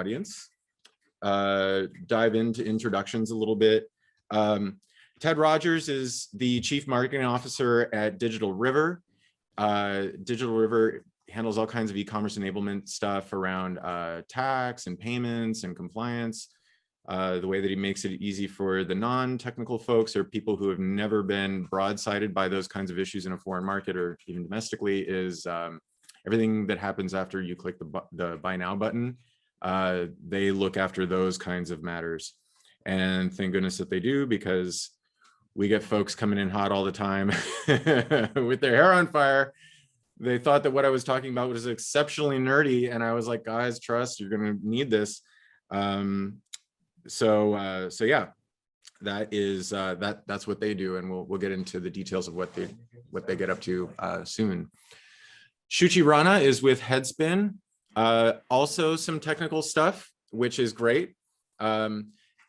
audience, dive into introductions a little bit. Ted Rogers is the Chief Marketing Officer at Digital River. Digital River handles all kinds of e-commerce enablement stuff around tax and payments and compliance. The way that he makes it easy for the non-technical folks or people who have never been broadsided by those kinds of issues in a foreign market or even domestically is everything that happens after you click the buy now button. They look after those kinds of matters. And thank goodness that they do, because we get folks coming in hot all the time with their hair on fire. They thought that what I was talking about was exceptionally nerdy. And I was like, guys, trust, you're going to need this. So yeah, that is that's what they do, and we'll get into the details of what they get up to soon. Shuchi Rana is with Headspin, also some technical stuff, which is great.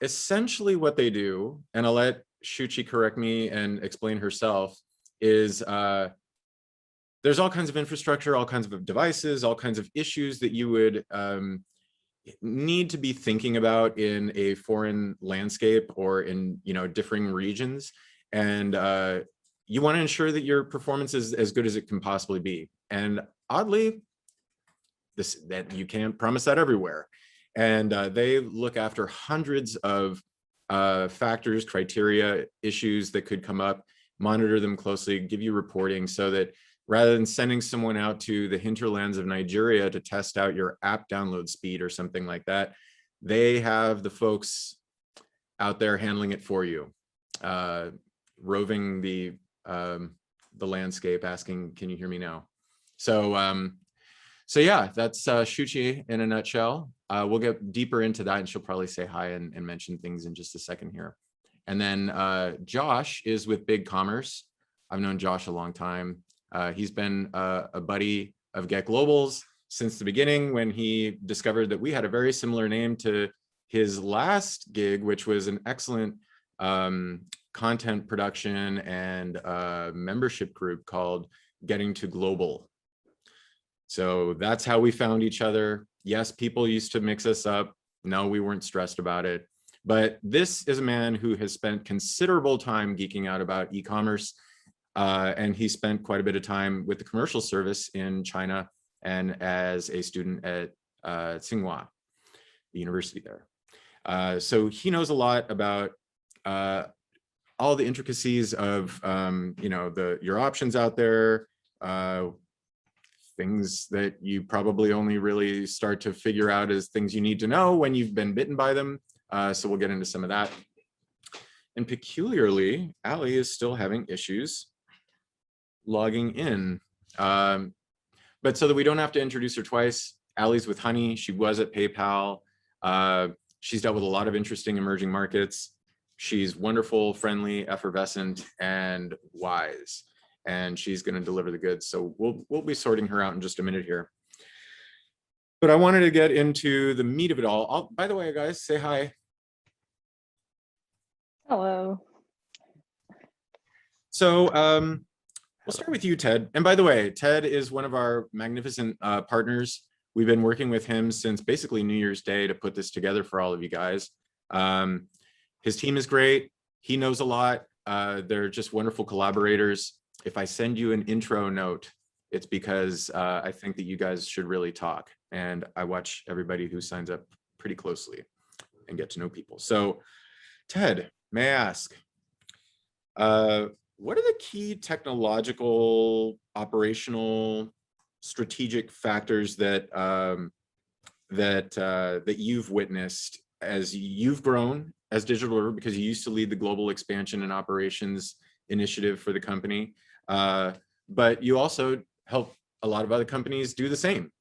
Essentially, what they do, and I'll let Shuchi correct me and explain herself, is there's all kinds of infrastructure, all kinds of devices, all kinds of issues that you would need to be thinking about in a foreign landscape or in differing regions, and you want to ensure that your performance is as good as it can possibly be. And oddly, that you can't promise that everywhere. And they look after hundreds of factors, criteria, issues that could come up, monitor them closely, give you reporting, so that rather than sending someone out to the hinterlands of Nigeria to test out your app download speed or something like that, they have the folks out there handling it for you, roving the landscape, asking, "Can you hear me now?" So yeah, that's Shuchi in a nutshell. We'll get deeper into that, and she'll probably say hi and mention things in just a second here. And then Josh is with BigCommerce. I've known Josh a long time. He's been a buddy of GetGlobal's since the beginning, when he discovered that we had a very similar name to his last gig, which was an excellent content production and membership group called Getting to Global. So that's how we found each other. Yes, people used to mix us up. No, we weren't stressed about it. But this is a man who has spent considerable time geeking out about e-commerce. And he spent quite a bit of time with the commercial service in China and as a student at Tsinghua, the university there. So he knows a lot about all the intricacies of your options out there, things that you probably only really start to figure out as things you need to know when you've been bitten by them. So we'll get into some of that. And peculiarly, Ali is still having issues logging in. But so that we don't have to introduce her twice, Ali's with Honey. She was at PayPal. She's dealt with a lot of interesting emerging markets. She's wonderful, friendly, effervescent, and wise. And she's going to deliver the goods. So we'll be sorting her out in just a minute here. But I wanted to get into the meat of it all. By the way, guys, say hi. Hello. So we'll start with you, Ted. And by the way, Ted is one of our magnificent partners. We've been working with him since basically New Year's Day to put this together for all of you guys. His team is great. He knows a lot. They're just wonderful collaborators. If I send you an intro note, it's because I think that you guys should really talk. And I watch everybody who signs up pretty closely and get to know people. So Ted, may I ask, what are the key technological, operational, strategic factors that that you've witnessed as you've grown as Digital River, because you used to lead the global expansion and operations initiative for the company, but you also help a lot of other companies do the same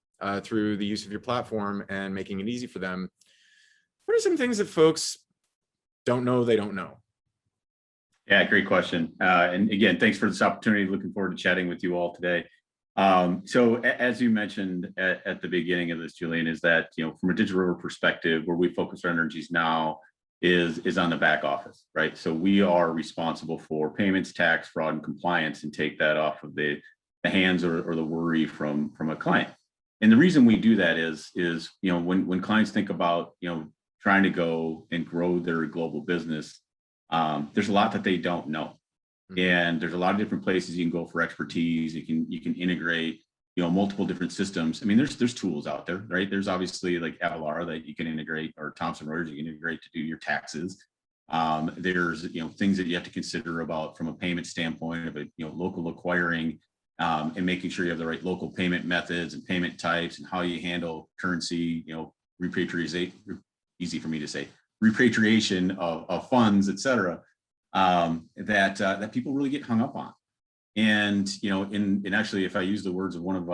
through the use of your platform and making it easy for them. What are some things that folks don't know they don't know? Yeah, great question. And again, thanks for this opportunity. Looking forward to chatting with you all today. So as you mentioned at the beginning of this, Julian, is that, from a Digital River perspective, where we focus our energies now is on the back office, right? So we are responsible for payments, tax, fraud, and compliance, and take that off of the hands or the worry from a client. And the reason we do that is when clients think about trying to go and grow their global business, there's a lot that they don't know. And there's a lot of different places you can go for expertise. You can integrate, multiple different systems. I mean, there's tools out there, right? There's obviously like Avalara that you can integrate, or Thomson Reuters you can integrate to do your taxes. There's things that you have to consider about from a payment standpoint of local acquiring, and making sure you have the right local payment methods and payment types and how you handle currency, repatriation, easy for me to say, repatriation of funds, et cetera. That people really get hung up on. And and actually, if I use the words of one of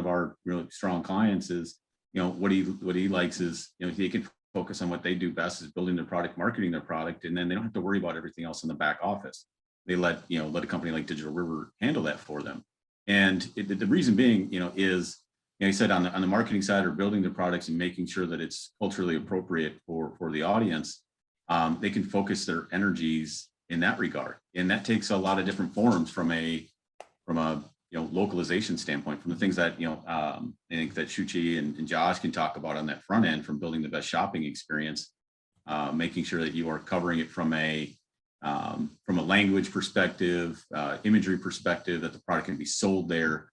our really strong clients, is what he likes is he can focus on what they do best, is building their product, marketing their product, and then they don't have to worry about everything else in the back office. They let a company like Digital River handle that for them. And the reason being is he said on the marketing side, or building the products and making sure that it's culturally appropriate for the audience, they can focus their energies in that regard. And that takes a lot of different forms from a localization standpoint, from the things that I think that Shuchi and Josh can talk about on that front end, from building the best shopping experience, making sure that you are covering it from a language perspective, imagery perspective, that the product can be sold there.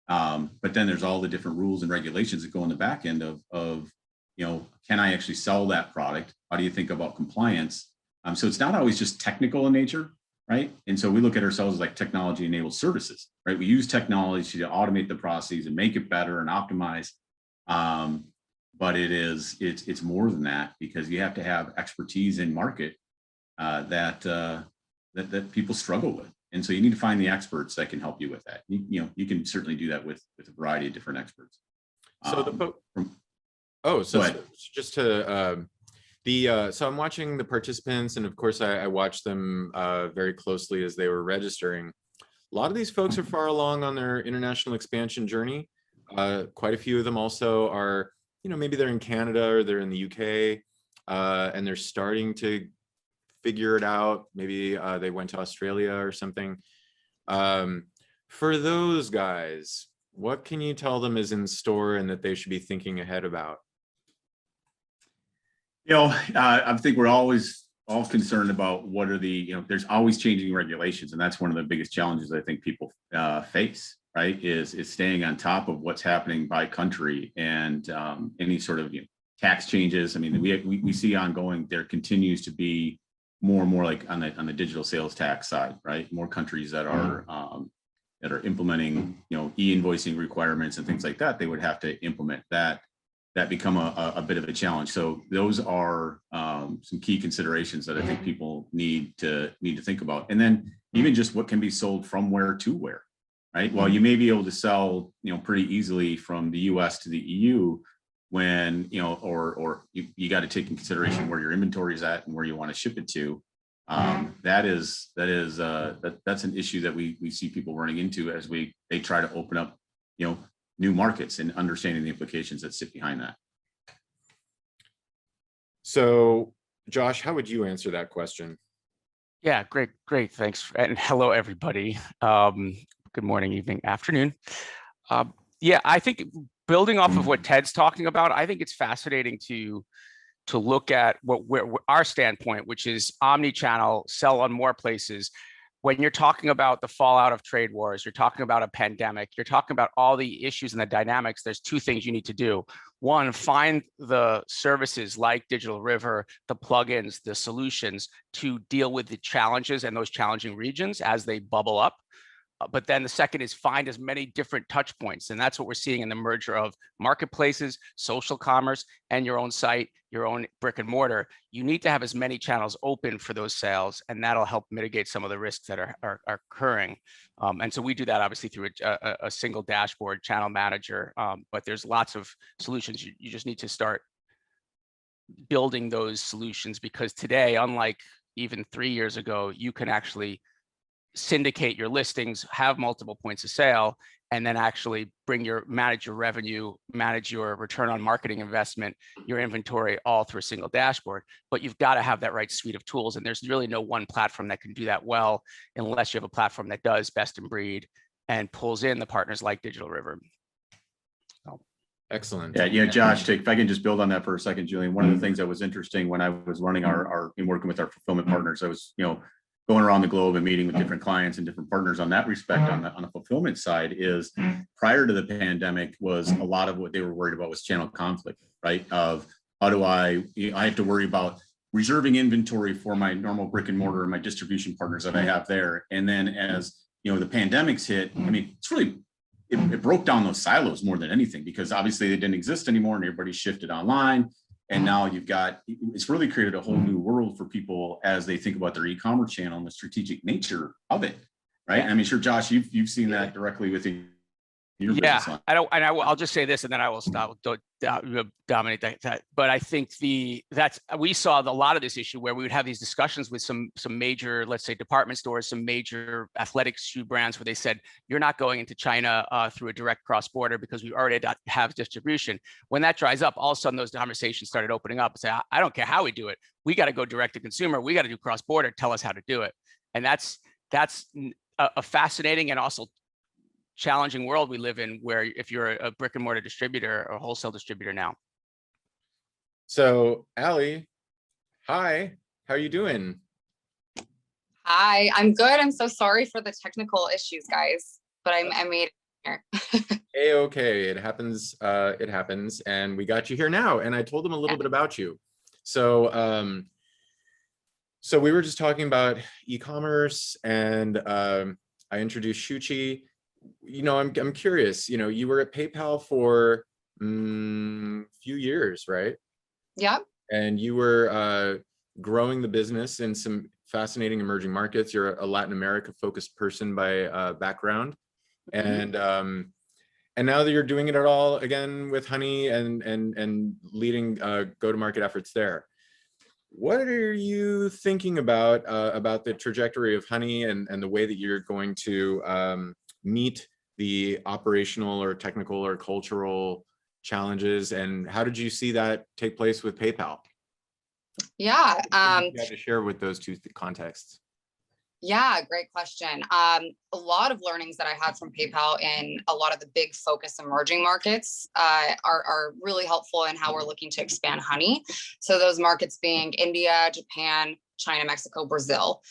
But then there's all the different rules and regulations that go in the back end of can I actually sell that product? How do you think about compliance? So it's not always just technical in nature, right? And so we look at ourselves as like technology-enabled services, right? We use technology to automate the processes and make it better and optimize. But it's more than that, because you have to have expertise in market that people struggle with. And so you need to find the experts that can help you with that. You can certainly do that with a variety of different experts. So so I'm watching the participants, and of course I watched them very closely as they were registering. A lot of these folks are far along on their international expansion journey. Quite a few of them also are, maybe they're in Canada or they're in the UK, and they're starting to figure it out. Maybe they went to Australia or something. For those guys, what can you tell them is in store and that they should be thinking ahead about? I think we're always all concerned about what are the, there's always changing regulations. And that's one of the biggest challenges I think people face, right? Is staying on top of what's happening by country, and any sort of tax changes. I mean, we see ongoing, there continues to be more and more, like on the digital sales tax side, right? More countries that are implementing, e-invoicing requirements and things like that. They would have to implement that become a bit of a challenge. So those are some key considerations that I think people need to think about. And then even just what can be sold from where to where, right? While you may be able to sell, pretty easily from the US to the EU, when, or you got to take in consideration where your inventory is at and where you want to ship it to. That's an issue that we see people running into as they try to open up, new markets, and understanding the implications that sit behind that. So, Josh, how would you answer that question? Yeah, great. Thanks. And hello, everybody. Good morning, evening, afternoon. Yeah, I think building off of what Ted's talking about, I think it's fascinating to look at where our standpoint, which is omni-channel, sell on more places. When you're talking about the fallout of trade wars, you're talking about a pandemic, you're talking about all the issues and the dynamics, there's two things you need to do. One, find the services like Digital River, the plugins, the solutions to deal with the challenges and those challenging regions as they bubble up. But then the second is find as many different touch points. And that's what we're seeing in the merger of marketplaces, social commerce, and your own site, your own brick and mortar. You need to have as many channels open for those sales, and that'll help mitigate some of the risks that are occurring. And so we do that obviously through a single dashboard channel manager, but there's lots of solutions. You just need to start building those solutions, because today, unlike even 3 years ago, you can actually syndicate your listings, have multiple points of sale, and then actually manage your revenue, manage your return on marketing investment, your inventory, all through a single dashboard. But you've got to have that right suite of tools. And there's really no one platform that can do that well, unless you have a platform that does best in breed and pulls in the partners like Digital River. So. Excellent. Yeah, Josh, if I can just build on that for a second, Julian, one of the things that was interesting when I was running our in working with our fulfillment partners, I was, going around the globe and meeting with different clients and different partners on that respect on the fulfillment side is prior to the pandemic was a lot of what they were worried about was channel conflict, right? Of how do I have to worry about reserving inventory for my normal brick and mortar and my distribution partners that I have there. And then as, the pandemics hit, I mean, it's really, it broke down those silos more than anything because obviously they didn't exist anymore and everybody shifted online. And now it's really created a whole new world for people as they think about their e-commerce channel and the strategic nature of it, right? I mean, sure, Josh, you've seen that directly within your business line. I'll just say this and then I will stop. Don't dominate that. But I think we saw a lot of this issue where we would have these discussions with some major, let's say, department stores, some major athletic shoe brands where they said, you're not going into China through a direct cross border because we already have distribution. When that dries up, all of a sudden those conversations started opening up and say, I don't care how we do it. We got to go direct to consumer. We got to do cross border. Tell us how to do it. And that's a fascinating and also challenging world we live in where if you're a brick and mortar distributor or wholesale distributor now. So Allie, hi, how are you doing? Hi, I'm good. I'm so sorry for the technical issues, guys, but I made it here. Okay, it happens. It happens, and we got you here now. And I told them a little bit about you. So, so we were just talking about e-commerce, and I introduced Shuchi. I'm curious. You were at PayPal for few years, right? Yeah. And you were growing the business in some fascinating emerging markets. You're a Latin America focused person by background, and now that you're doing it all again with Honey and leading go-to-market efforts there, what are you thinking about the trajectory of Honey and the way that you're going to meet the operational or technical or cultural challenges, and how did you see that take place with PayPal? Yeah. You had to share with those two contexts. Yeah, great question. A lot of learnings that I had from PayPal in a lot of the big focus emerging markets are really helpful in how we're looking to expand Honey. So those markets being India, Japan, China, Mexico, Brazil,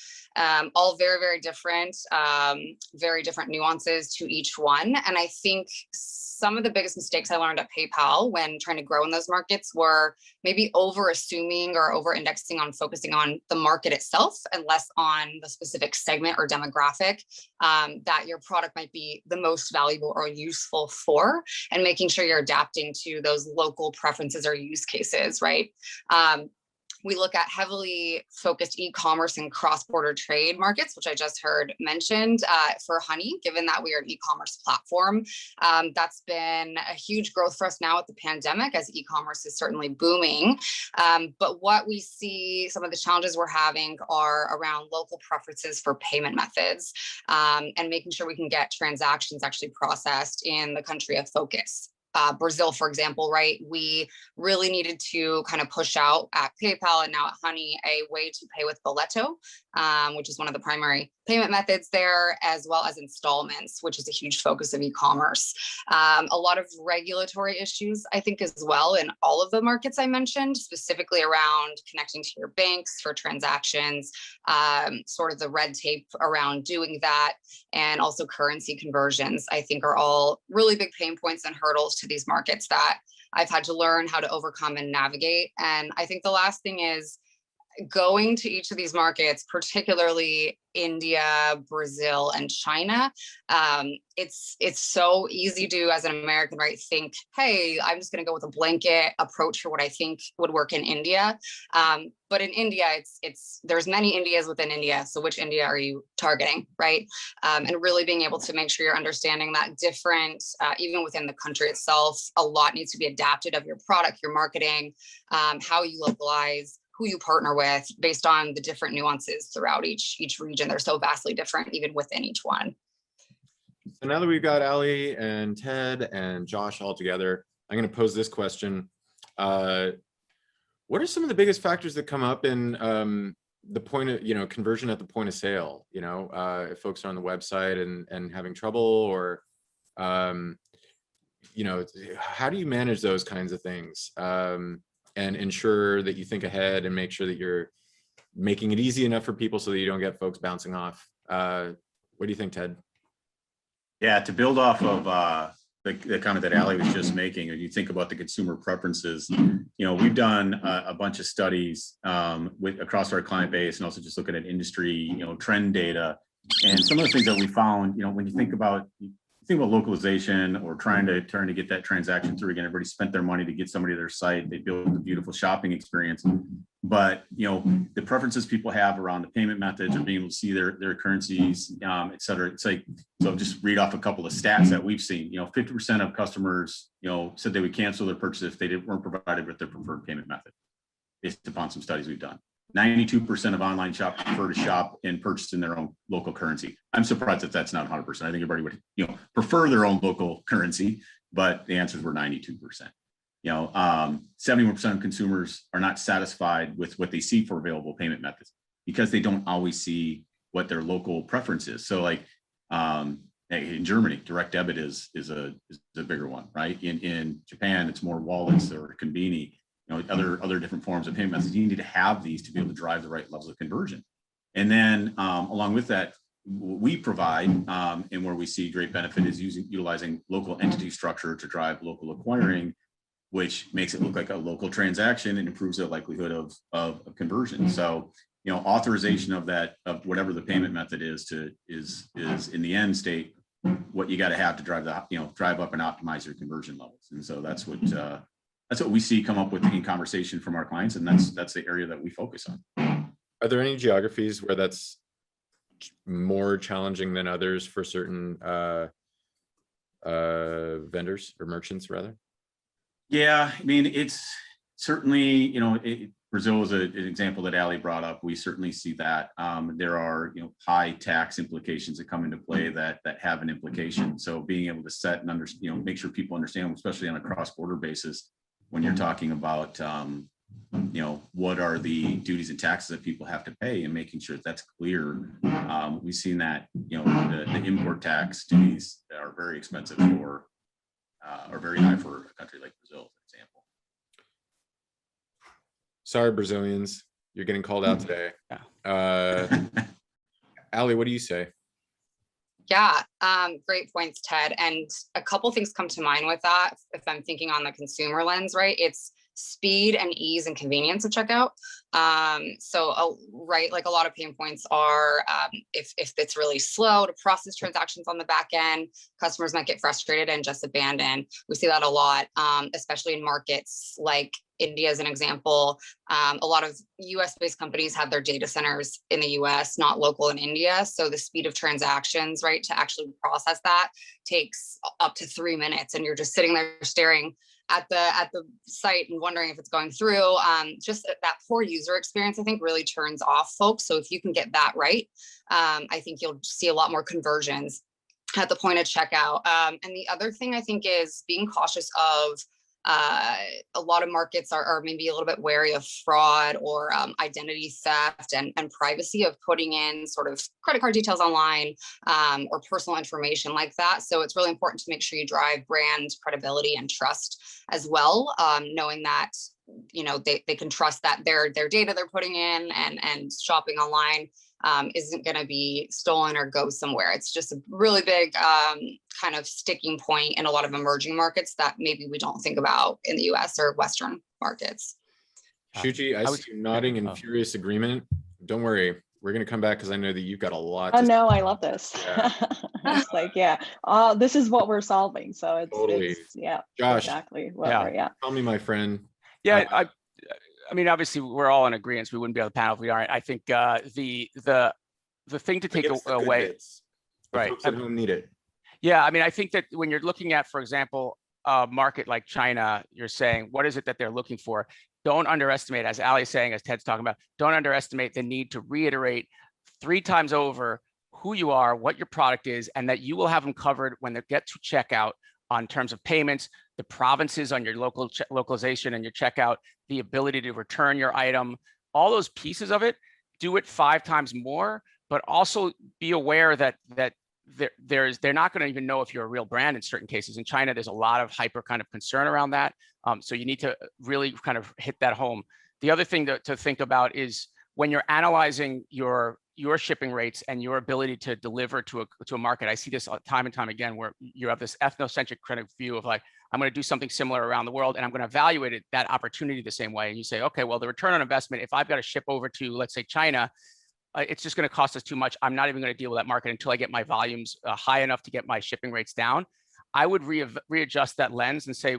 all very, very different nuances to each one. And I think some of the biggest mistakes I learned at PayPal when trying to grow in those markets were maybe over assuming or over indexing on focusing on the market itself and less on the specific segment or demographic that your product might be the most valuable or useful for, and making sure you're adapting to those local preferences or use cases, right? We look at heavily focused e-commerce and cross-border trade markets, which I just heard mentioned for Honey, given that we are an e-commerce platform. That's been a huge growth for us now with the pandemic as e-commerce is certainly booming. But what we see, some of the challenges we're having are around local preferences for payment methods and making sure we can get transactions actually processed in the country of focus. Brazil, for example, right? We really needed to kind of push out at PayPal and now at Honey a way to pay with boleto, which is one of the primary payment methods there, as well as installments, which is a huge focus of e-commerce. A lot of regulatory issues, I think, as well in all of the markets I mentioned, specifically around connecting to your banks for transactions, sort of the red tape around doing that, and also currency conversions, I think are all really big pain points and hurdles to these markets that I've had to learn how to overcome and navigate. And I think the last thing is going to each of these markets, particularly India, Brazil, and China. It's so easy to, as an American, right, think, hey, I'm just going to go with a blanket approach for what I think would work in India. But in India, there's many Indias within India. So which India are you targeting, right? And really being able to make sure you're understanding that different, even within the country itself, a lot needs to be adapted of your product, your marketing, how you localize, who you partner with based on the different nuances throughout each region. They're so vastly different even within each one. So now that we've got Allie and Ted and Josh all together, I'm going to pose this question. What are some of the biggest factors that come up in the point of, conversion at the point of sale? If folks are on the website and having trouble, or you know, how do you manage those kinds of things and ensure that you think ahead and make sure that you're making it easy enough for people so that you don't get folks bouncing off? What do you think, Ted? Yeah, to build off of the comment that Ali was just making, and you think about the consumer preferences, you know, we've done a bunch of studies across our client base, and also just looking at industry, you know, trend data. And some of the things that we found, you know, when you think about localization or trying to get that transaction through again, everybody spent their money to get somebody to their site. They built a beautiful shopping experience, but you know, the preferences people have around the payment methods or being able to see their currencies, et cetera. It's like, so just read off a couple of stats that we've seen. You know, 50% of customers, you know, said they would cancel their purchase if they weren't provided with their preferred payment method, based upon some studies we've done. 92% of online shoppers prefer to shop and purchase in their own local currency. I'm surprised that that's not 100%. I think everybody would, you know, prefer their own local currency, but the answers were 92%. You know, 71% of consumers are not satisfied with what they see for available payment methods because they don't always see what their local preference is. So like in Germany, direct debit is a bigger one, right? In Japan, it's more wallets or conveni. You know, other different forms of payment methods. You need to have these to be able to drive the right levels of conversion. And then along with that, we provide and where we see great benefit is utilizing local entity structure to drive local acquiring, which makes it look like a local transaction and improves the likelihood of conversion. So, you know, authorization of that, of whatever the payment method is in the end state, what you got to have to drive the, you know, drive up and optimize your conversion levels. And so that's what we see come up with in conversation from our clients, and that's the area that we focus on. Are there any geographies where that's more challenging than others for certain vendors or merchants rather? Yeah, I mean, it's certainly, you know, Brazil is an example that Ali brought up. We certainly see that. There are, you know, high tax implications that come into play that have an implication. So being able to set and understand, you know, make sure people understand, especially on a cross-border basis, when you're talking about, you know, what are the duties and taxes that people have to pay and making sure that's clear. We've seen that, you know, the import tax duties are very expensive for, are very high for a country like Brazil, for example. Sorry, Brazilians, you're getting called out today. Ali, what do you say? Yeah, great points, Ted. And a couple things come to mind with that. If I'm thinking on the consumer lens, right? It's speed and ease and convenience of checkout. Right, like a lot of pain points are if it's really slow to process transactions on the back end, customers might get frustrated and just abandon. We see that a lot, especially in markets like India as an example. A lot of US-based companies have their data centers in the US, not local in India. So the speed of transactions, right, to actually process that takes up to 3 minutes, and you're just sitting there staring at the site and wondering if it's going through. Just that poor user experience, I think, really turns off folks. So if you can get that right, I think you'll see a lot more conversions at the point of checkout. And the other thing I think is being cautious of a lot of markets are maybe a little bit wary of fraud or identity theft and privacy of putting in sort of credit card details online or personal information like that. So it's really important to make sure you drive brand credibility and trust as well, knowing that, you know, they can trust that their data they're putting in and shopping online isn't going to be stolen or go somewhere. It's just a really big kind of sticking point in a lot of emerging markets that maybe we don't think about in the US or Western markets. Shuchi, I see you nodding in furious agreement. Don't worry, we're going to come back because I know that you've got a lot to say. say. I love this. Yeah. It's like, yeah, this is what we're solving. So it's, totally. It's yeah, Josh, exactly. Well, yeah. Tell me, my friend. Yeah, I mean, obviously, we're all in agreement. We wouldn't be on the panel if we aren't. I think the thing to take away, right? Folks at home need it. Yeah, I mean, I think that when you're looking at, for example, a market like China, you're saying, what is it that they're looking for? Don't underestimate, as Ali's saying, as Ted's talking about, don't underestimate the need to reiterate 3 times over who you are, what your product is, and that you will have them covered when they get to checkout on terms of payments, the provinces on your local localization and your checkout, the ability to return your item, all those pieces of it. Do it 5 times more, but also be aware that they're not going to even know if you're a real brand in certain cases. In China, there's a lot of hyper kind of concern around that. So you need to really kind of hit that home. The other thing to think about is when you're analyzing your shipping rates and your ability to deliver to a market. I see this time and time again, where you have this ethnocentric kind of view of like, I'm going to do something similar around the world, and I'm going to evaluate that opportunity the same way. And you say, okay, well, the return on investment, if I've got to ship over to, let's say, China, it's just going to cost us too much. I'm not even going to deal with that market until I get my volumes high enough to get my shipping rates down. I would readjust that lens and say,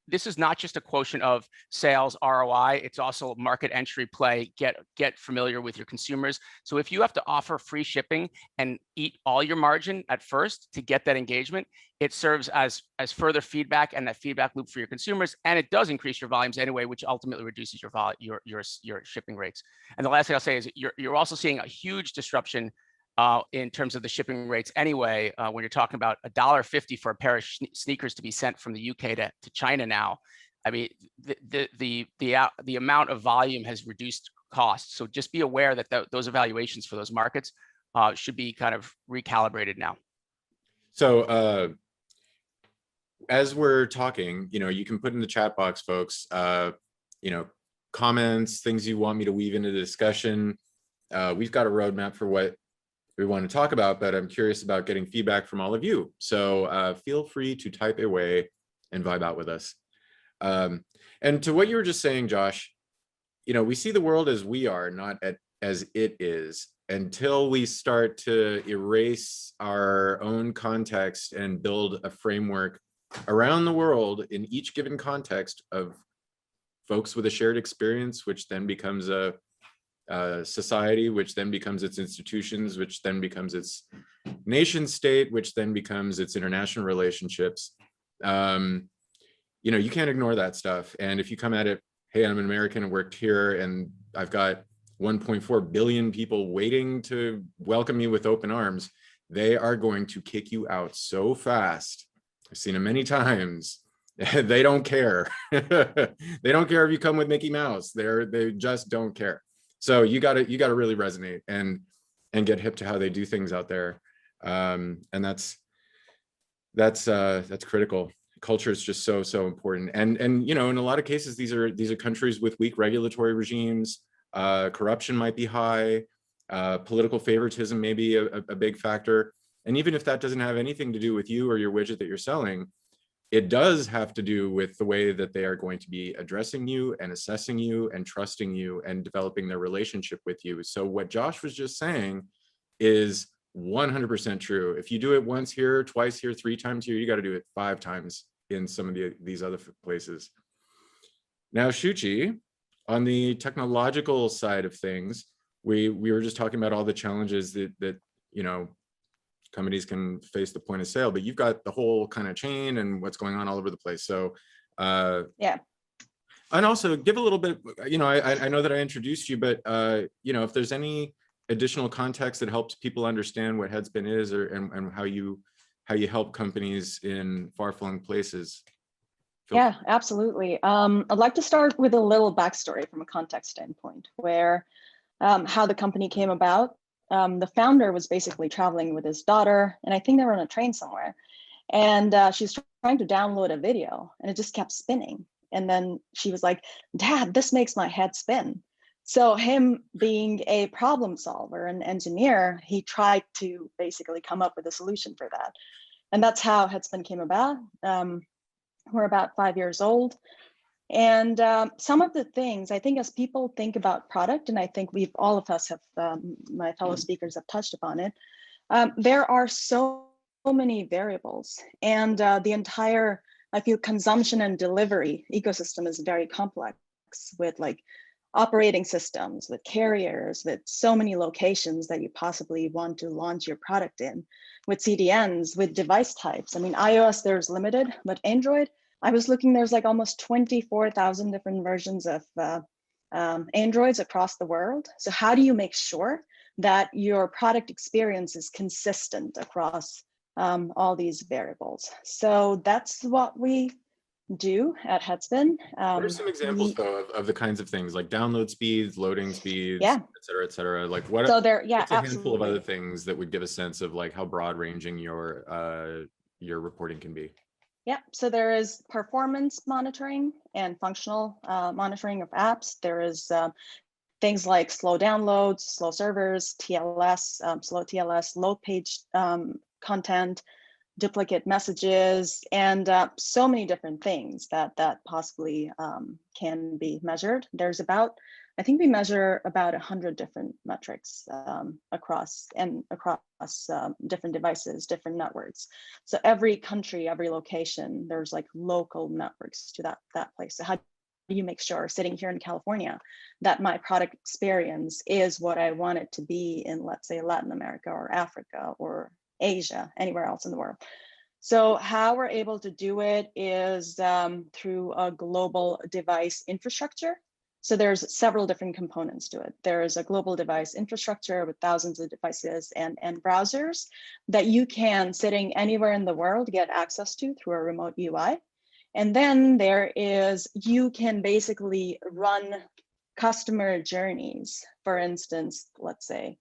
this is not just a quotient of sales ROI, it's also a market entry play. Get familiar with your consumers. So if you have to offer free shipping and eat all your margin at first to get that engagement, it serves as further feedback and that feedback loop for your consumers, and it does increase your volumes anyway, which ultimately reduces your shipping rates. And the last thing I'll say is you're also seeing a huge disruption in terms of the shipping rates anyway, when you're talking about $1.50 for a pair of sneakers to be sent from the UK to China now. I mean, the amount of volume has reduced costs. So just be aware that those evaluations for those markets should be kind of recalibrated now. So as we're talking, you can put in the chat box, folks, comments, things you want me to weave into the discussion. We've got a roadmap for what we want to talk about, but I'm curious about getting feedback from all of you. So feel free to type away and vibe out with us. And to what you were just saying, Josh, we see the world as we are, not as it is, until we start to erase our own context and build a framework around the world in each given context of folks with a shared experience, which then becomes a society, which then becomes its institutions, which then becomes its nation state, which then becomes its international relationships. You can't ignore that stuff. And if you come at it, hey, I'm an American and worked here, and I've got 1.4 billion people waiting to welcome me with open arms, they are going to kick you out so fast. I've seen it many times. They don't care. They don't care if you come with Mickey Mouse. They just don't care. So you got to really resonate and get hip to how they do things out there, and that's critical. Culture is just so important, and in a lot of cases these are countries with weak regulatory regimes. Corruption might be high. Political favoritism may be a big factor, and even if that doesn't have anything to do with you or your widget that you're selling, it does have to do with the way that they are going to be addressing you and assessing you and trusting you and developing their relationship with you. So what Josh was just saying is 100% true. If you do it once here, twice here, 3 times here, you got to do it 5 times in some of these other places. Now, Shuchi, on the technological side of things, we were just talking about all the challenges that companies can face the point of sale, but you've got the whole kind of chain and what's going on all over the place. So yeah. And also give a little bit, I know that I introduced you, but if there's any additional context that helps people understand what Headspin is and how you help companies in far-flung places. Yeah, absolutely. I'd like to start with a little backstory from a context standpoint, where how the company came about. The founder was basically traveling with his daughter, and I think they were on a train somewhere, and she's trying to download a video, and it just kept spinning. And then she was like, "Dad, this makes my head spin." So him being a problem solver and engineer, he tried to basically come up with a solution for that. And that's how Headspin came about. We're about 5 years old. And some of the things, I think as people think about product, and I think all of us have, my fellow speakers have touched upon it, there are so many variables. And the entire, I feel, consumption and delivery ecosystem is very complex, with like operating systems, with carriers, with so many locations that you possibly want to launch your product in, with CDNs, with device types. I mean, iOS, there's limited, but Android, I was looking, there's like almost 24,000 different versions of Androids across the world. So how do you make sure that your product experience is consistent across all these variables? So that's what we do at Headspin. What are some examples though of the kinds of things like download speeds, loading speeds, Yeah. et cetera, et cetera? Like what? So there, yeah, what's a handful of absolutely. other things that would give a sense of like how broad ranging your reporting can be? Yeah, so there is performance monitoring and functional monitoring of apps. There is things like slow downloads, slow servers, TLS, slow TLS, low page content, duplicate messages, and so many different things that possibly can be measured. There's about, I think we measure about 100 different metrics across different devices, different networks. So every country, every location, there's like local networks to that place. So how do you make sure, sitting here in California, that my product experience is what I want it to be in, let's say, Latin America or Africa or Asia, anywhere else in the world? So how we're able to do it is through a global device infrastructure. So there's several different components to it. There is a global device infrastructure with thousands of devices and browsers that you can, sitting anywhere in the world, get access to through a remote UI. And then there is, you can basically run customer journeys. For instance, let's say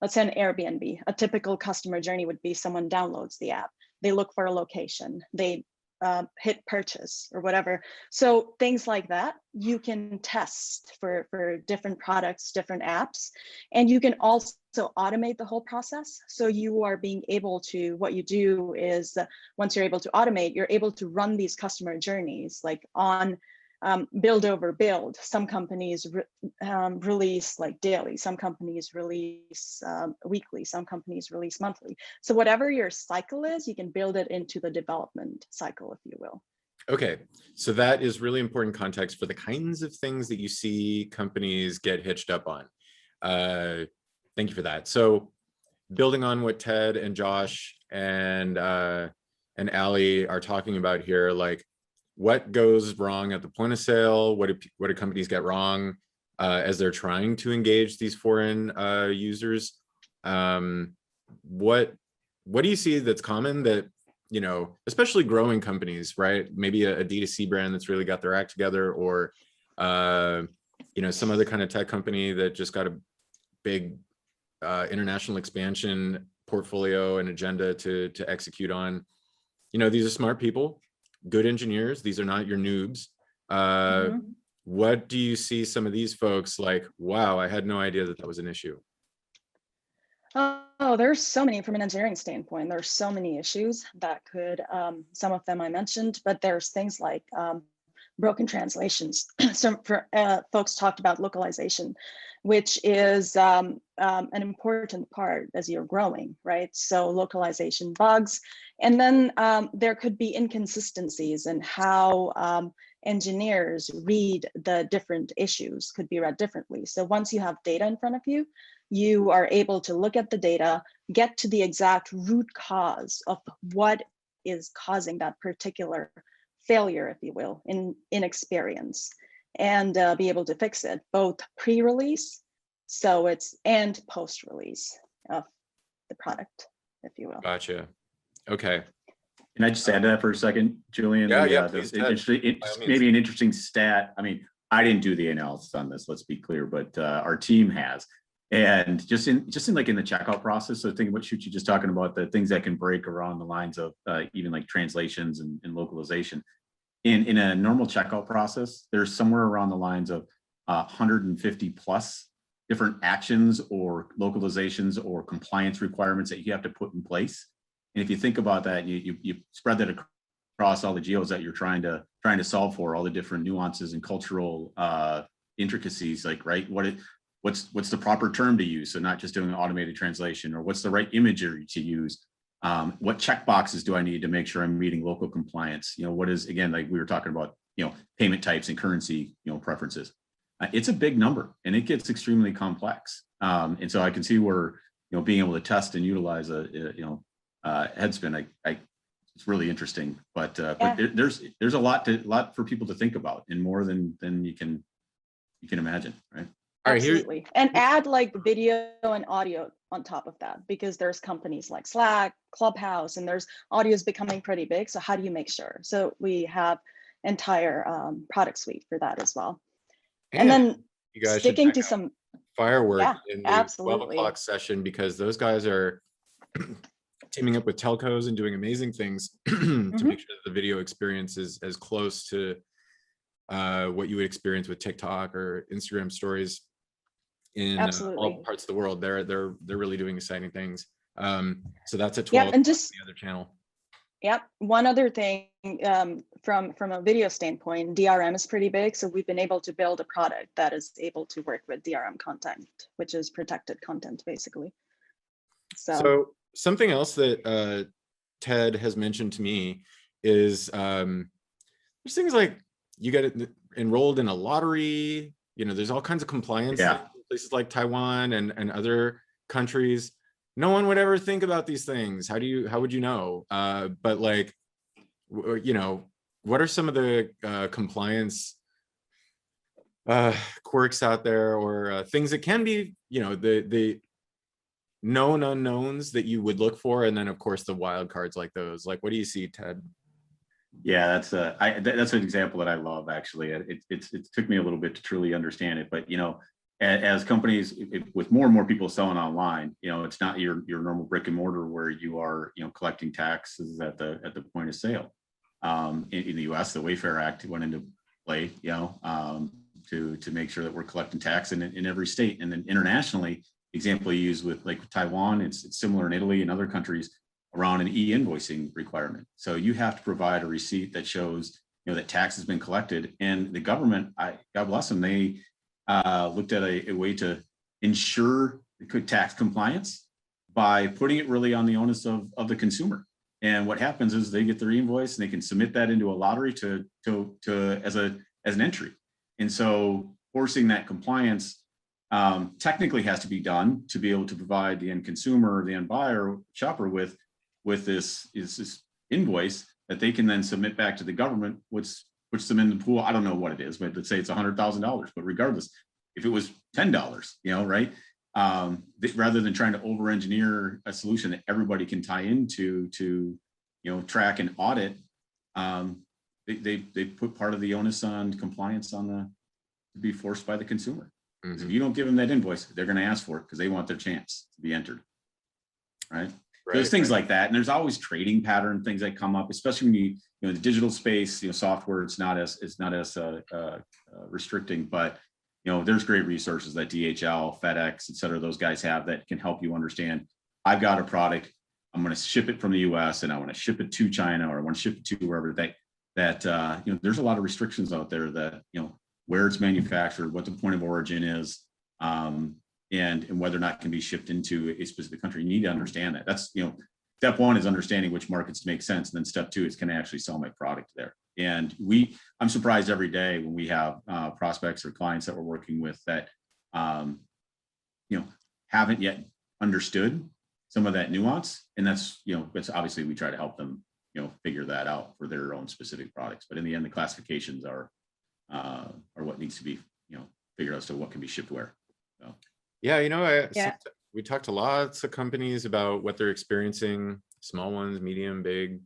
an Airbnb. A typical customer journey would be someone downloads the app, they look for a location, they hit purchase or whatever. So things like that, you can test for different products, different apps, and you can also automate the whole process. So you are being able to, what you do is once you're able to automate, you're able to run these customer journeys like on build over build. Some companies release like daily, some companies release weekly, some companies release monthly. So whatever your cycle is, you can build it into the development cycle, if you will. Okay, so that is really important context for the kinds of things that you see companies get hitched up on. Thank you for that. So building on what Ted and Josh and Ali are talking about here, like what goes wrong at the point of sale? What do companies get wrong as they're trying to engage these foreign users? What do you see that's common that, you know, especially growing companies, right? Maybe a D2C brand that's really got their act together, or you know, some other kind of tech company that just got a big international expansion portfolio and agenda to execute on. You know, these are smart people, good engineers. These are not your noobs. What do you see some of these folks like, wow, I had no idea that was an issue? Oh, there's so many from an engineering standpoint. There's so many issues that could, some of them I mentioned, but there's things like broken translations. Some folks talked about localization, which is an important part as you're growing, right? So localization bugs. And then there could be inconsistencies in how engineers read the different issues, could be read differently. So once you have data in front of you, you are able to look at the data, get to the exact root cause of what is causing that particular failure, if you will, in experience, and be able to fix it, both pre-release, so it's, and post-release of the product, if you will. Gotcha. Okay. Can I just add to that for a second, Julian? Please, maybe an interesting stat. I mean, I didn't do the analysis on this, let's be clear, but our team has. And just in like in the checkout process, so think about Shuchi just talking about the things that can break around the lines of even like translations and localization. In a normal checkout process, there's somewhere around the lines of 150 plus different actions or localizations or compliance requirements that you have to put in place. And if you think about that, you spread that across all the geos that you're trying to solve for, all the different nuances and cultural intricacies, like, right, what's the proper term to use? So not just doing an automated translation, or what's the right imagery to use? What checkboxes do I need to make sure I'm meeting local compliance? You know, what is, again, like we were talking about, you know, payment types and currency, you know, preferences. It's a big number and it gets extremely complex. And so I can see where, you know, being able to test and utilize Headspin, it's really interesting. But there's a lot for people to think about, and more than you can imagine, right? Absolutely. Right, and add like video and audio on top of that, because there's companies like Slack, Clubhouse, and there's audio is becoming pretty big. So how do you make sure? So we have entire product suite for that as well. And then you guys sticking should to check out some, Firework yeah, in the 12 absolutely. o'clock session, because those guys are teaming up with telcos and doing amazing things to make sure that the video experience is as close to what you would experience with TikTok or Instagram stories in all parts of the world. They're really doing exciting things. So that's at 12 and just the other channel. Yep. One other thing, from a video standpoint, DRM is pretty big. So we've been able to build a product that is able to work with DRM content, which is protected content, basically. So something else that Ted has mentioned to me is there's things like you get enrolled in a lottery. You know, there's all kinds of compliance in places like Taiwan and other countries. No one would ever think about these things. How would you know? But like, you know, what are some of the compliance quirks out there, or things that can be, you know, the known unknowns that you would look for, and then of course the wild cards like those. Like, what do you see, Ted? Yeah, that's an example that I love, actually. It took me a little bit to truly understand it, but you know, as companies, with more and more people selling online, you know, it's not your normal brick and mortar where you are, you know, collecting taxes at the point of sale. In the U.S., the Wayfair Act went into play, you know, to make sure that we're collecting tax in every state. And then internationally, example you use with like Taiwan, it's similar in Italy and other countries around an e-invoicing requirement. So you have to provide a receipt that shows, you know, that tax has been collected. And the government, God bless them, they looked at a way to ensure good tax compliance by putting it really on the onus of the consumer. And what happens is they get their invoice and they can submit that into a lottery as an entry. And so forcing that compliance technically has to be done to be able to provide the end consumer or the end buyer, shopper with this invoice that they can then submit back to the government, which puts them in the pool. I don't know what it is, but let's say it's $100,000, but regardless, if it was $10, you know, right? Rather than trying to over-engineer a solution that everybody can tie into to, you know, track and audit, they put part of the onus on compliance to be forced by the consumer. Mm-hmm. So if you don't give them that invoice, they're going to ask for it because they want their chance to be entered, right? There's things like that, and there's always trading pattern things that come up, especially when you know the digital space, you know, software. It's not as restricting, but you know, there's great resources that DHL, FedEx, et cetera, those guys have that can help you understand. I've got a product, I'm going to ship it from the U.S. and I want to ship it to China, or I want to ship it to wherever. That you know, there's a lot of restrictions out there that, you know, where it's manufactured, what the point of origin is. And whether or not it can be shipped into a specific country. You need to understand that. That's, you know, step one is understanding which markets make sense. And then step two is, can I actually sell my product there? And I'm surprised every day when we have prospects or clients that we're working with that, you know, haven't yet understood some of that nuance. And that's, you know, it's obviously we try to help them, you know, figure that out for their own specific products. But in the end, the classifications are what needs to be, you know, figured out as to what can be shipped where. So. Yeah, you know, we talked to lots of companies about what they're experiencing, small ones, medium, big.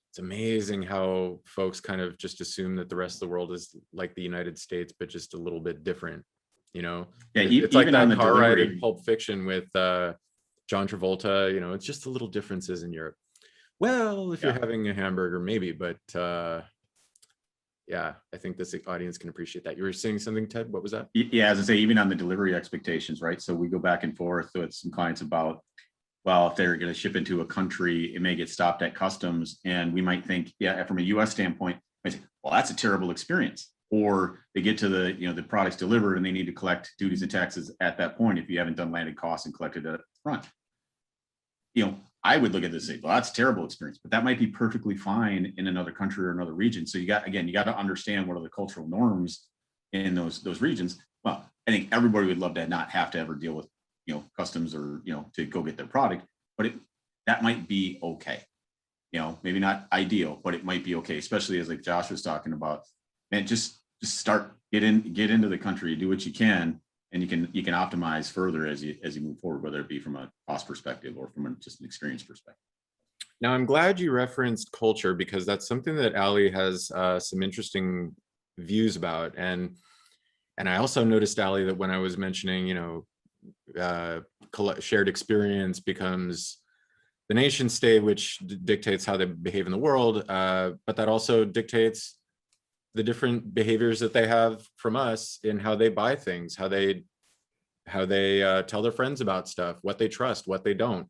It's amazing how folks kind of just assume that the rest of the world is like the United States, but just a little bit different, you know? Yeah, it's like that car ride in Pulp Fiction with John Travolta, you know, it's just the little differences in Europe. Well, if you're having a hamburger, maybe, but yeah, I think this audience can appreciate that. You were saying something, Ted? What was that? Yeah, as I say, even on the delivery expectations, right? So we go back and forth with some clients about, well, if they're going to ship into a country, it may get stopped at customs. And we might think, yeah, from a US standpoint, I say, well, that's a terrible experience. Or they get to the, you know, the product's delivered and they need to collect duties and taxes at that point if you haven't done landed costs and collected it up front. You know, I would look at this and say, well, that's a terrible experience, but that might be perfectly fine in another country or another region. So you got to understand what are the cultural norms in those regions. Well, I think everybody would love to not have to ever deal with, you know, customs or, you know, to go get their product, but that might be okay. You know, maybe not ideal, but it might be okay, especially as like Josh was talking about, and just start, get into the country, do what you can. And you can optimize further as you move forward, whether it be from a cost perspective or from just an experience perspective. Now, I'm glad you referenced culture because that's something that Ali has some interesting views about. And I also noticed, Ali, that when I was mentioning, shared experience becomes the nation state, which dictates how they behave in the world, but that also dictates the different behaviors that they have from us in how they buy things, how they tell their friends about stuff, what they trust, what they don't.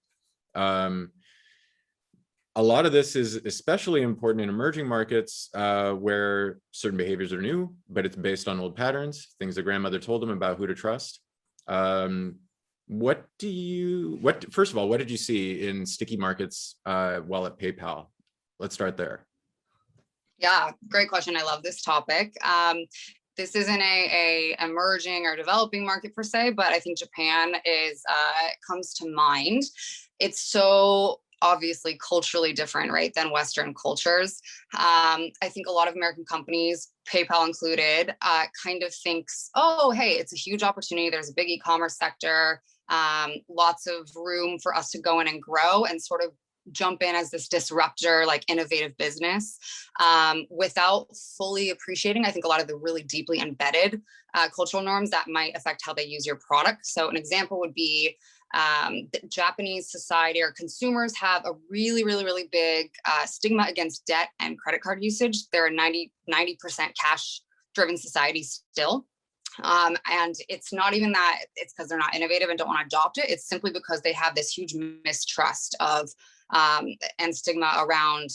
A lot of this is especially important in emerging markets where certain behaviors are new, but it's based on old patterns, things that grandmother told them about who to trust. First of all, what did you see in sticky markets while at PayPal? Let's start there. Yeah, great question. I love this topic. This isn't a emerging or developing market per se, but I think Japan comes to mind. It's so obviously culturally different, right, than Western cultures. I think a lot of American companies, PayPal included, kind of thinks, oh, hey, it's a huge opportunity. There's a big e-commerce sector, lots of room for us to go in and grow and sort of jump in as this disruptor, like innovative business, without fully appreciating, I think, a lot of the really deeply embedded cultural norms that might affect how they use your product. So an example would be Japanese society or consumers have a really, really, really big stigma against debt and credit card usage. They're a 90% cash driven society still. And it's not even that it's because they're not innovative and don't want to adopt it. It's simply because they have this huge mistrust of and stigma around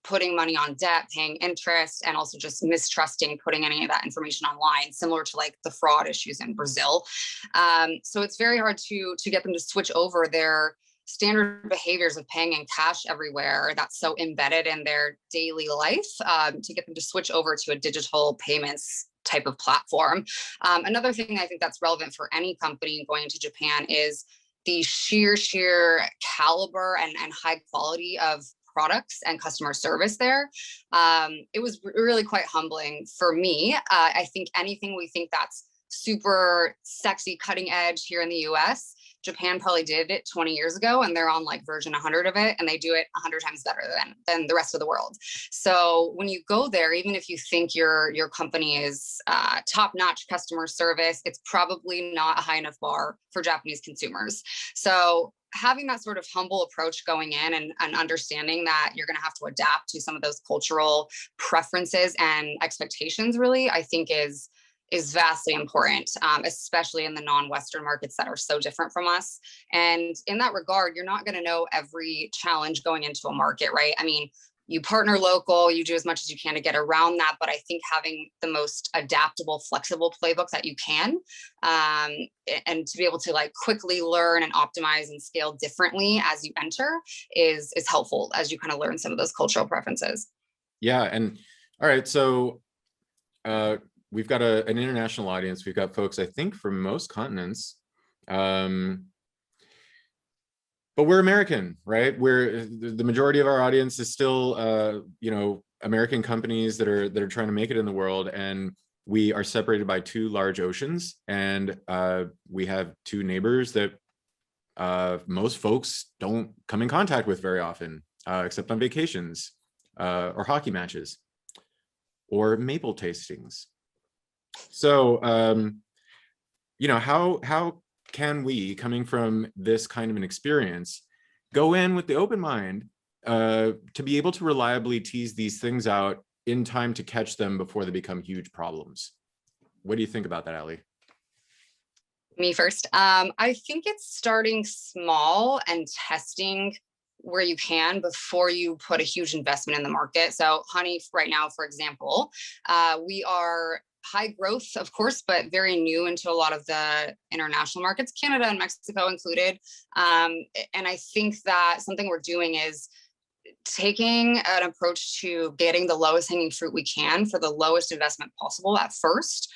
putting money on debt, paying interest, and also just mistrusting putting any of that information online, similar to like the fraud issues in Brazil. So it's very hard to get them to switch over their standard behaviors of paying in cash everywhere that's so embedded in their daily life, to get them to switch over to a digital payments type of platform. Another thing I think that's relevant for any company going into Japan is the sheer caliber and high quality of products and customer service there. It was really quite humbling for me. I think anything we think that's super sexy, cutting edge here in the US, Japan probably did it 20 years ago, and they're on like version 100 of it, and they do it 100 times better than the rest of the world. So when you go there, even if you think your company is top-notch customer service, it's probably not a high enough bar for Japanese consumers. So having that sort of humble approach going in and understanding that you're going to have to adapt to some of those cultural preferences and expectations, really, I think is vastly important, especially in the non-Western markets that are so different from us. And in that regard, you're not going to know every challenge going into a market, right? I mean, you partner local, you do as much as you can to get around that, but I think having the most adaptable, flexible playbook that you can, and to be able to like quickly learn and optimize and scale differently as you enter is helpful as you kind of learn some of those cultural preferences. Yeah, and all right, so we've got an international audience. We've got folks, I think, from most continents. But we're American, right? The majority of our audience is still, American companies that are trying to make it in the world, and we are separated by two large oceans, and we have two neighbors that most folks don't come in contact with very often, except on vacations, or hockey matches, or maple tastings. So, how can we, coming from this kind of an experience, go in with the open mind to be able to reliably tease these things out in time to catch them before they become huge problems? What do you think about that, Ali? Me first. I think it's starting small and testing where you can before you put a huge investment in the market. So Honey, right now, for example, we are high growth, of course, but very new into a lot of the international markets, Canada and Mexico included. And I think that something we're doing is taking an approach to getting the lowest hanging fruit we can for the lowest investment possible at first.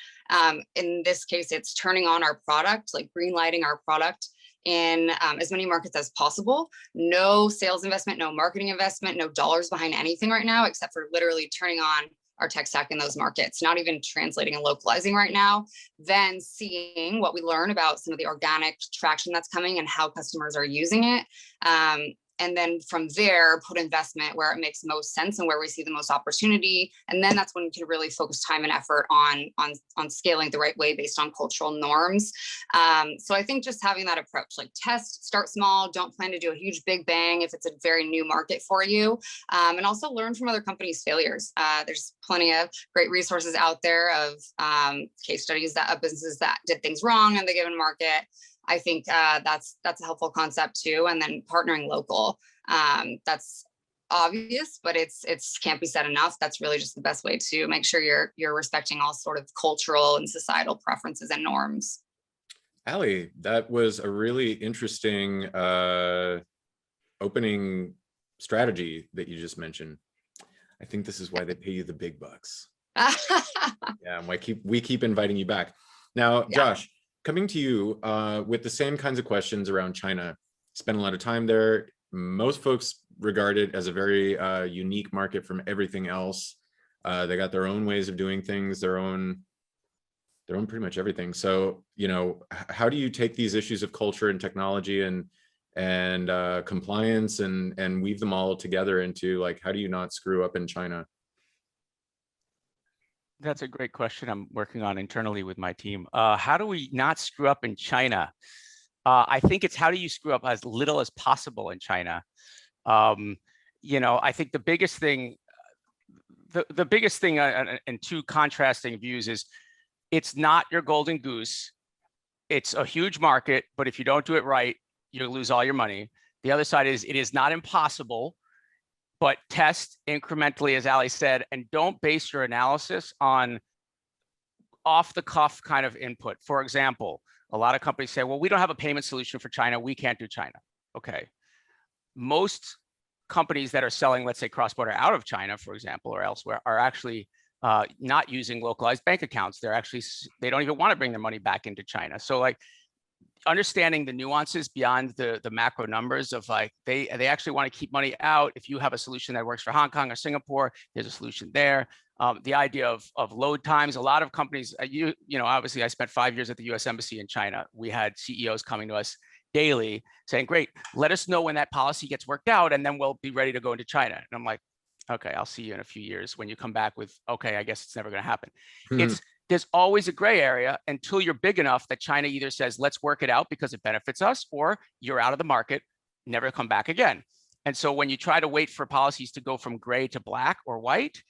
In this case, it's turning on our product, like green lighting our product in as many markets as possible. No sales investment, no marketing investment, no dollars behind anything right now, except for literally turning on our tech stack in those markets, not even translating and localizing right now, then seeing what we learn about some of the organic traction that's coming and how customers are using it. And then from there, put investment where it makes most sense and where we see the most opportunity. And then that's when you can really focus time and effort on scaling the right way based on cultural norms. So I think just having that approach, like test, start small, don't plan to do a huge big bang if it's a very new market for you. And also learn from other companies' failures. There's plenty of great resources out there of case studies of businesses that did things wrong in the given market. I think that's a helpful concept too. And then partnering local. That's obvious, but it's can't be said enough. That's really just the best way to make sure you're respecting all sort of cultural and societal preferences and norms. Allie, that was a really interesting opening strategy that you just mentioned. I think this is why they pay you the big bucks. Yeah, and we keep inviting you back. Now, Josh, coming to you with the same kinds of questions around China. Spent a lot of time there. Most folks regard it as a very unique market from everything else. They got their own ways of doing things, their own pretty much everything. So, you know, how do you take these issues of culture and technology and compliance and weave them all together into, like, how do you not screw up in China? That's a great question I'm working on internally with my team. How do we not screw up in China? I think it's how do you screw up as little as possible in China? You know, I think the biggest thing, the biggest thing and two contrasting views is it's not your golden goose. It's a huge market, but if you don't do it right, you'll lose all your money. The other side is it is not impossible, but test incrementally, as Ali said, and don't base your analysis on off the cuff kind of input. For example, a lot of companies say, well, we don't have a payment solution for China. We can't do China. Okay. Most companies that are selling, let's say, cross-border out of China, for example, or elsewhere, are actually not using localized bank accounts. They don't even want to bring their money back into China. So like, understanding the nuances beyond the macro numbers of like, they actually want to keep money out. If you have a solution that works for Hong Kong or Singapore, there's a solution there. The idea of load times, a lot of companies, you know, obviously I spent 5 years at the US Embassy in China. We had CEOs coming to us daily saying, great, let us know when that policy gets worked out and then we'll be ready to go into China. And I'm like, okay, I'll see you in a few years when you come back with, okay, I guess it's never going to happen. There's always a gray area until you're big enough that China either says, let's work it out because it benefits us, or you're out of the market, never come back again. And so when you try to wait for policies to go from gray to black or white,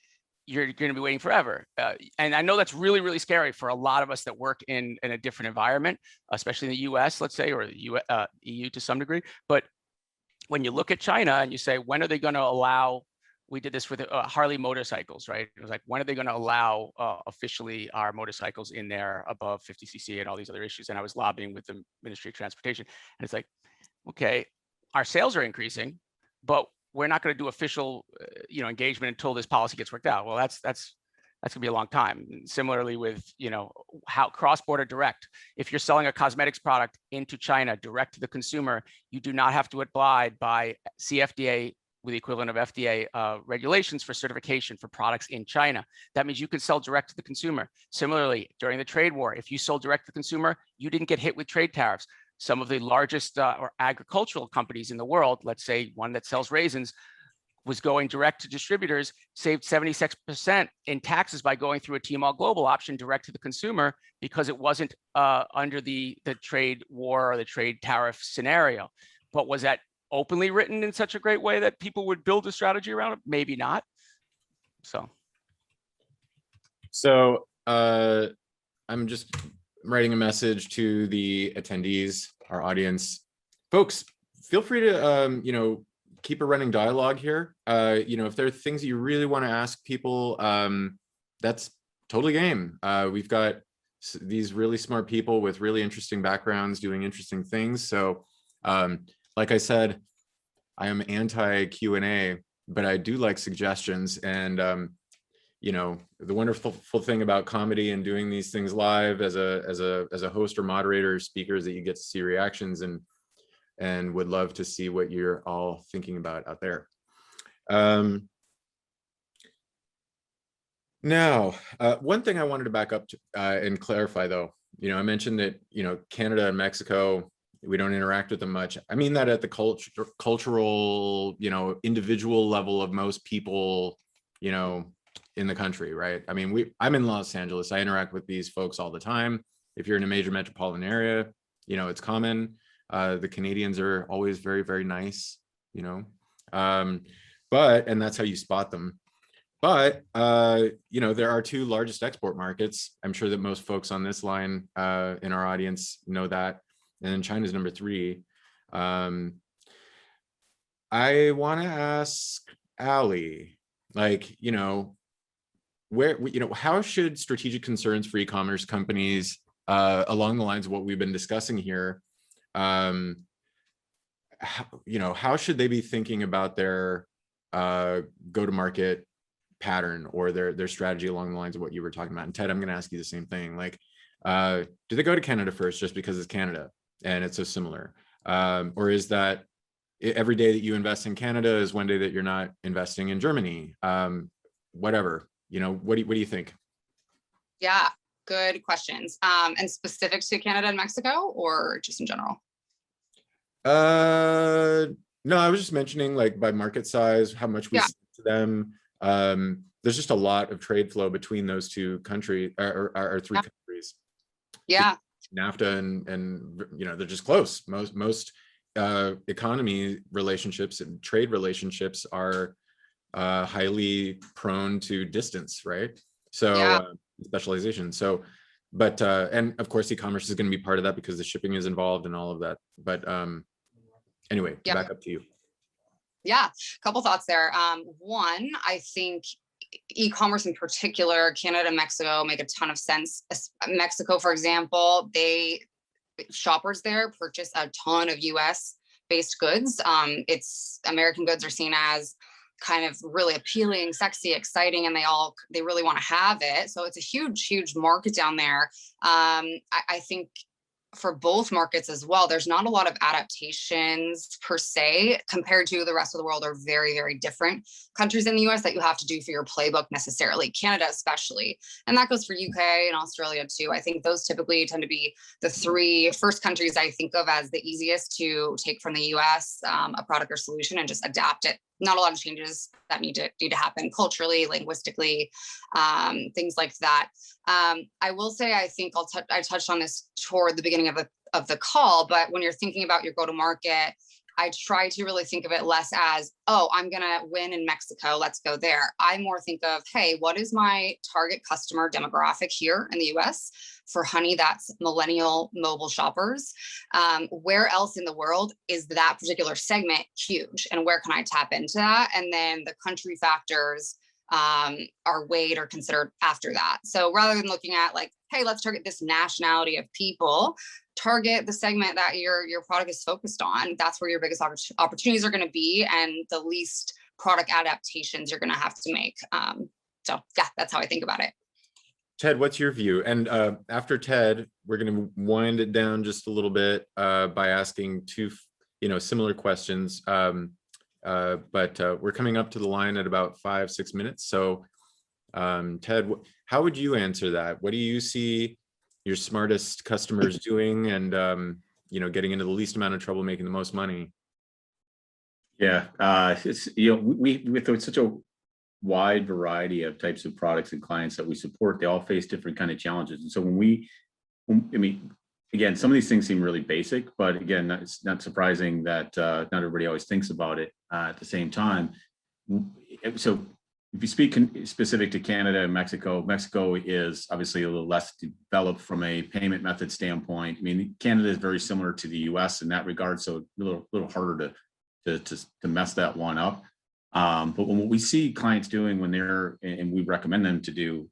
you're going to be waiting forever. And I know that's really, really scary for a lot of us that work in a different environment, especially in the US, let's say, or the EU to some degree. But when you look at China and you say, when are they going to allow, we did this with Harley motorcycles, right? It was like, when are they going to allow officially our motorcycles in there above 50cc and all these other issues? And I was lobbying with the Ministry of Transportation. And it's like, okay, our sales are increasing, but we're not going to do official, you know, engagement until this policy gets worked out. Well, that's gonna be a long time. And similarly with, you know, how cross-border direct, if you're selling a cosmetics product into China direct to the consumer, you do not have to abide by CFDA with the equivalent of FDA regulations for certification for products in China. That means you can sell direct to the consumer. Similarly, during the trade war, if you sold direct to the consumer, you didn't get hit with trade tariffs. Some of the largest or agricultural companies in the world, let's say one that sells raisins, was going direct to distributors, saved 76% in taxes by going through a GetGlobal option direct to the consumer because it wasn't under the trade war or the trade tariff scenario. But was that openly written in such a great way that people would build a strategy around it? Maybe not. So I'm just writing a message to the attendees, our audience. Folks, feel free to, you know, keep a running dialogue here. You know, if there are things you really want to ask people, that's totally game. We've got these really smart people with really interesting backgrounds doing interesting things. So like I said, I am anti Q&A, but I do like suggestions. And you know, the wonderful thing about comedy and doing these things live as a host or moderator or speaker is that you get to see reactions and would love to see what you're all thinking about out there. Now, one thing I wanted to back up to, and clarify though, you know, I mentioned that, you know, Canada and Mexico, We don't interact with them much. I mean that at the cultural, individual level of most people, in the country, right? I mean, I'm in Los Angeles. I interact with these folks all the time. If you're in a major metropolitan area, it's common. The Canadians are always very, very nice, and that's how you spot them. But, there are two largest export markets. I'm sure that most folks on this line in our audience know that. And China's number 3. I want to ask Ali, how should strategic concerns for e-commerce companies along the lines of what we've been discussing here, how should they be thinking about their go-to-market pattern or their strategy along the lines of what you were talking about? And Ted, I'm going to ask you the same thing. Do they go to Canada first just because it's Canada and it's so similar? Or is that every day that you invest in Canada is one day that you're not investing in Germany? Whatever, what do you think? Yeah, good questions. And specific to Canada and Mexico or just in general? No, I was just mentioning by market size, how much we sell to them. There's just a lot of trade flow between those two countries or 3 countries. Yeah. NAFTA and they're just close. Most economy relationships and trade relationships are highly prone to distance, right? So specialization. So, but and of course, e-commerce is going to be part of that because the shipping is involved and all of that. But anyway, back up to you. Yeah, a couple thoughts there. One, I think e-commerce in particular, Canada and Mexico make a ton of sense. Mexico, for example, shoppers there purchase a ton of US based goods. American goods are seen as kind of really appealing, sexy, exciting, and they really want to have it. So it's a huge market down there. I think for both markets as well, there's not a lot of adaptations per se compared to the rest of the world are very, very different countries in the US that you have to do for your playbook necessarily, Canada especially. And that goes for UK and Australia too. I think those typically tend to be the 3 first countries I think of as the easiest to take from the US, a product or solution and just adapt it. Not a lot of changes that need to happen culturally, linguistically, things like that. I will say, I think I touched on this toward the beginning of the call, but when you're thinking about your go-to-market, I try to really think of it less as, oh, I'm going to win in Mexico, let's go there. I more think of, hey, what is my target customer demographic here in the US? For Honey, that's millennial mobile shoppers. Where else in the world is that particular segment huge? And where can I tap into that? And then the country factors are weighed or considered after that. So rather than looking at hey, let's target this nationality of people, target the segment that your product is focused on. That's where your biggest opportunities are going to be and the least product adaptations you're going to have to make. So yeah, that's how I think about it. Ted, what's your view? And after Ted, we're going to wind it down just a little bit by asking 2, similar questions. But we're coming up to the line at about 5-6 minutes. So Ted, how would you answer that? What do you see your smartest customers doing and, getting into the least amount of trouble, making the most money? Yeah, it's, with such a wide variety of types of products and clients that we support, they all face different kind of challenges. And so again, some of these things seem really basic, but again, it's not surprising that not everybody always thinks about it at the same time. So if you speak specific to Canada and Mexico, Mexico is obviously a little less developed from a payment method standpoint. I mean, Canada is very similar to the US in that regard, so a little harder to mess that one up. But what we see clients doing when and we recommend them to do,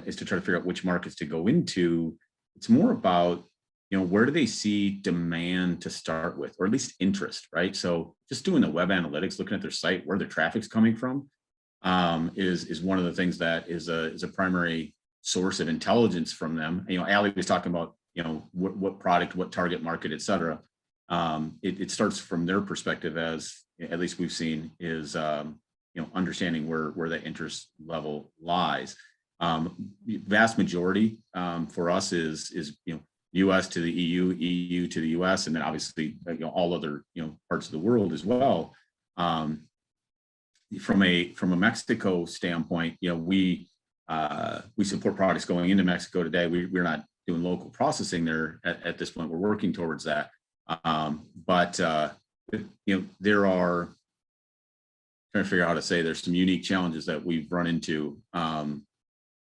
is to try to figure out which markets to go into. It's more about, where do they see demand to start with, or at least interest, right? So just doing the web analytics, looking at their site, where the traffic's coming from, is one of the things that is a primary source of intelligence from them. Ali was talking about, what product, what target market, et cetera. It starts from their perspective, as at least we've seen, is understanding where that interest level lies. Vast majority for us is US to the EU, EU to the US, and then obviously all other parts of the world as well. From a Mexico standpoint, we support products going into Mexico today. We're not doing local processing there at this point. We're working towards that, but there are, trying to figure out how to say, there's some unique challenges that we've run into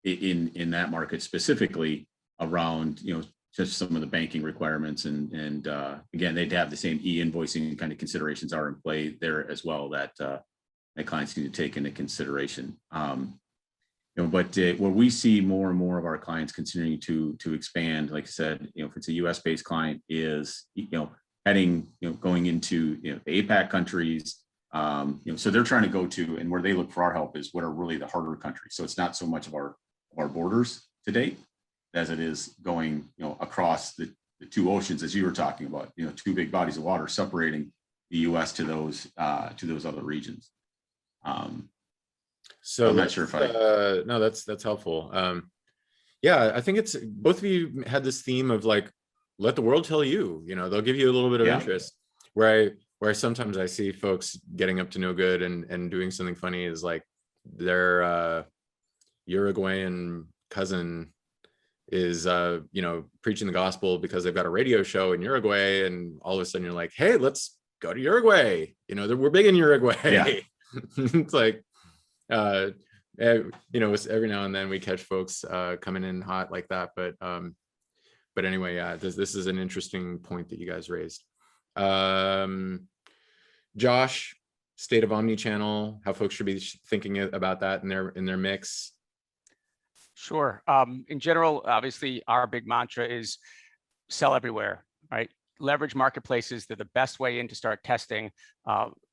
in that market, specifically around just some of the banking requirements, and again, they'd have the same e-invoicing kind of considerations are in play there as well that clients need to take into consideration. But where we see more and more of our clients continuing to expand, like I said, if it's a US based client, is heading going into the APAC countries. So they're trying to go to, and where they look for our help is what are really the harder countries. So it's not so much of our borders to date as it is going across the two oceans, as you were talking about, two big bodies of water separating the US to those other regions. So I'm not sure if I no, that's helpful. Yeah, I think it's, both of you had this theme of like, let the world tell you, they'll give you a little bit of interest, where sometimes I see folks getting up to no good and doing something funny is like their Uruguayan cousin is preaching the gospel because they've got a radio show in Uruguay, and all of a sudden you're like, hey, let's go to Uruguay. We're big in Uruguay. Yeah. It's like every now and then we catch folks coming in hot like that, but anyway, yeah, this is an interesting point that you guys raised. Josh, state of omni-channel, how folks should be thinking about that in their mix. Sure. In general, obviously, our big mantra is sell everywhere, right? Leverage marketplaces. They're the best way in to start testing.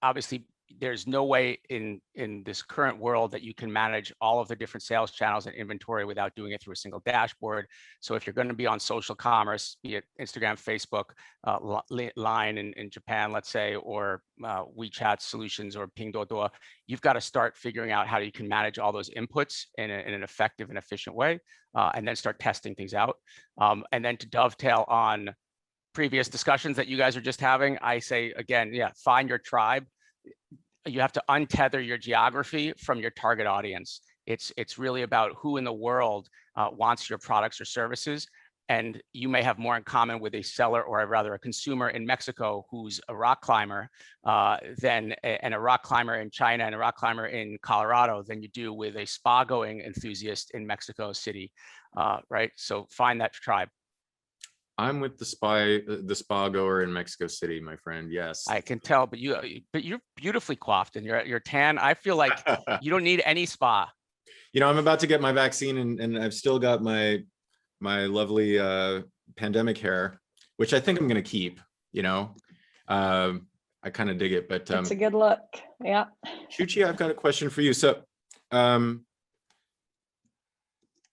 Obviously, there's no way in this current world that you can manage all of the different sales channels and inventory without doing it through a single dashboard. So if you're going to be on social commerce, be it Instagram, Facebook, Line in Japan, let's say, or WeChat solutions or Pinduoduo, you've got to start figuring out how you can manage all those inputs in an effective and efficient way, and then start testing things out. And then to dovetail on previous discussions that you guys are just having, I say again, find your tribe. You have to untether your geography from your target audience. It's really about who in the world wants your products or services. And you may have more in common with a seller, or rather a consumer in Mexico who's a rock climber and a rock climber in China and a rock climber in Colorado than you do with a spa going enthusiast in Mexico City, right? So find that tribe. I'm with the spa goer in Mexico City, my friend. Yes, I can tell, but you're beautifully coiffed and you're tan. I feel like you don't need any spa. I'm about to get my vaccine, and I've still got my lovely pandemic hair, which I think I'm gonna keep. I kind of dig it, but it's a good look. Yeah. Shuchi, I've got a question for you. So,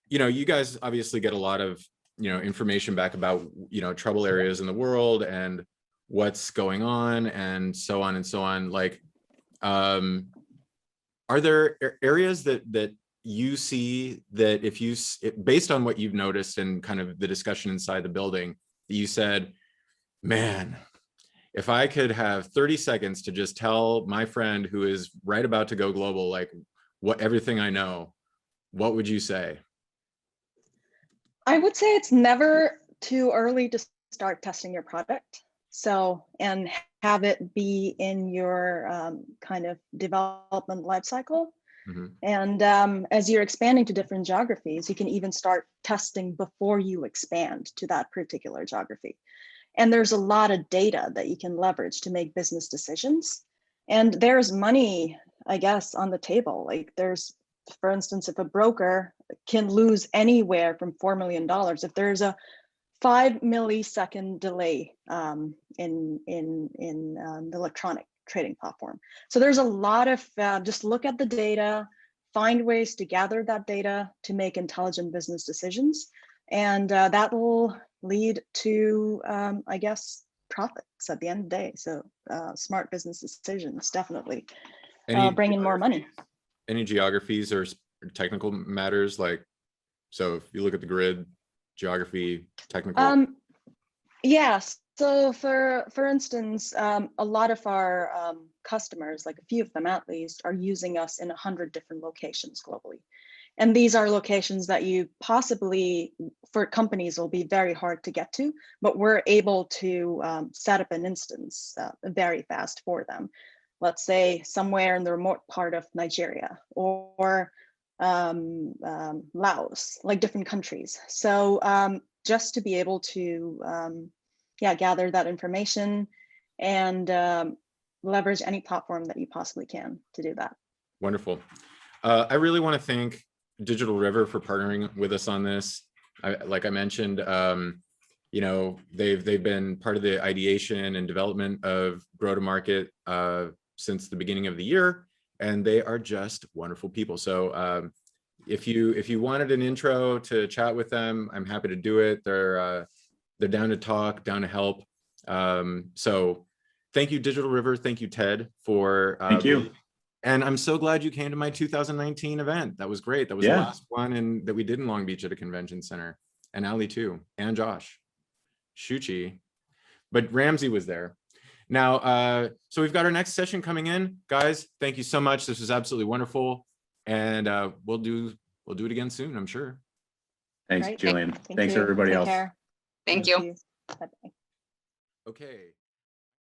you guys obviously get a lot of information back about trouble areas in the world and what's going on and so on and so on. Like, are there areas that you see that based on what you've noticed and kind of the discussion inside the building, that you said, man, if I could have 30 seconds to just tell my friend who is right about to go global, like everything I know, what would you say? I would say it's never too early to start testing your product. So, and have it be in your kind of development lifecycle. Mm-hmm. And as you're expanding to different geographies, you can even start testing before you expand to that particular geography. And there's a lot of data that you can leverage to make business decisions. And there's money, I guess, on the table. Like there's, for instance, if a broker can lose anywhere from $4 million if there's a 5 millisecond delay in the electronic trading platform. So there's a lot of, just look at the data, find ways to gather that data to make intelligent business decisions. And that will lead to, I guess, profits at the end of the day. So smart business decisions, definitely bring in more money. Any geographies or technical matters, like, so if you look at the grid, geography, technical? Yes. So for instance, a lot of our customers, like a few of them at least, are using us in 100 different locations globally. And these are locations that you possibly, for companies, will be very hard to get to, but we're able to set up an instance very fast for them. Let's say somewhere in the remote part of Nigeria or Laos, like different countries. So just to be able to gather that information and leverage any platform that you possibly can to do that. Wonderful. I really want to thank Digital River for partnering with us on this. Like I mentioned, you know, they've been part of the ideation and development of Grow to Market since the beginning of the year, and they are just wonderful people. So if you wanted an intro to chat with them, I'm happy to do it. They're down to talk, down to help. So thank you, Digital River. Thank you, Ted, for Thank you. And I'm so glad you came to my 2019 event. That was great. That was the last one that we did in Long Beach at a convention center. And Ali too, and Josh, Shuchi, but Ramsey was there. Now, so we've got our next session coming in. Guys, thank you so much. This was absolutely wonderful. And we'll do it again soon, I'm sure. Thanks, Right. Julian. Thank Thanks, you. everybody Take else. care. Thank you. Bye-bye. Okay.